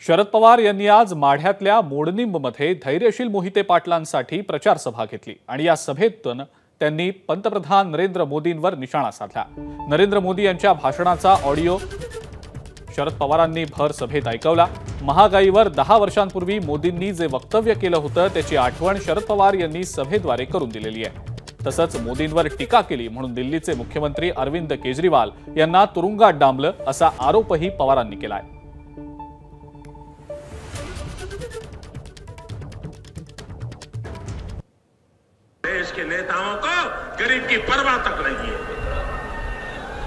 शरद पवार यांनी आज माढ्यातल्या मोडनिंबमध्ये धैर्यशील मोहिते पाटलांसाठी प्रचार सभा घेतली आणि या सभेतून त्यांनी पंतप्रधान नरेंद्र मोदींवर निशाणा साधला। नरेंद्र मोदी यांच्या भाषणाचा ऑडिओ शरद पवारांनी भर सभेत ऐकवला। महागाईवर 10 वर्षांपूर्वी मोदींनी जे वक्तव्य केलं होतं त्याची आठवण शरद पवार यांनी सभेद्वारे करून दिलेली आहे। तसंच मोदींवर टीका केली म्हणून दिल्लीचे मुख्यमंत्री अरविंद केजरीवाल यांना तुरुंगात डांबलं असा आरोपही पवारांनी केलाय। देश के नेताओं को गरीब की परवाह तक नहीं है।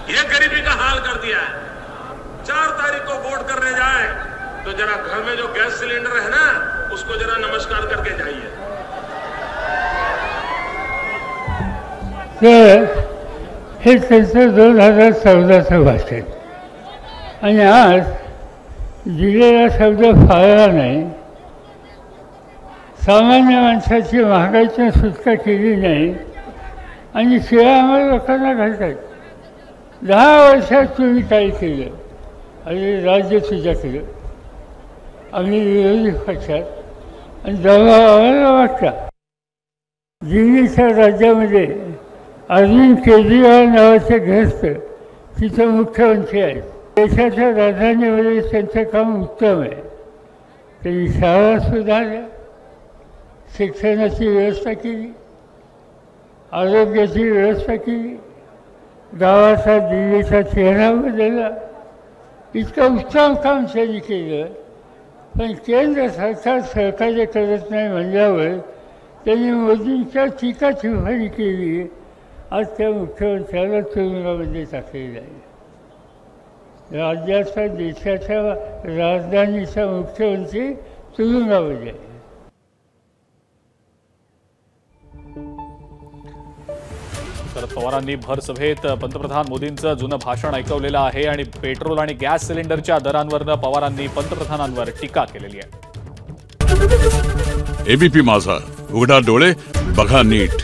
ये गरीबी का हाल कर दिया है। 4 तारीख को वोट करने जाए तो जरा घर में जो गैस सिलेंडर है ना उसको जरा नमस्कार करके जाइए। हे त्यांचं 2014चं भाषण आणि आज दिलेला शब्द फाळला नाही। सामान्य माणसाची महागाईची सुटका केली नाही आणि शिवाय आम्हाला लोकांना घालतात। 10 वर्षात तुम्ही काय केलं आणि राज्य तुझ्या केलं आम्ही विरोधी पक्षात आणि दबावाला वाटता। दिल्लीच्या राज्यामध्ये अरविंद केजरीवाल नावाचे ग्रस्त तिथं मुख्यमंत्री आहेत। देशाच्या राजधानीमध्ये त्यांचं काम उत्तम आहे। त्यांनी शाळा सुधारल्या, शिक्षणाची व्यवस्था केली, आरोग्याची व्यवस्था केली, गावाचा दिल्लीचा चेहरा बदलला। इतकं उत्तम काम त्यांनी केलं, पण केंद्र सरकार सहकार्य करत नाही म्हणल्यावर त्यांनी मोदींच्या टीका टिप्पणी केली। आज त्या मुख्यमंत्र्याला तुरुंगामध्ये टाकलेलं आहे। राज्याचा देशाच्या राजधानीचा मुख्यमंत्री तुरुंगामध्ये आहे। शरद पवारांनी भर सभेत पंतप्रधान मोदींचं जुनं भाषण ऐकवलेलं आहे आणि पेट्रोल आणि गॅस सिलेंडरच्या दरांवरनं पवारांनी पंतप्रधानांवर टीका केलेली आहे। एबीपी माझा, उघडा डोळे बघा नीट।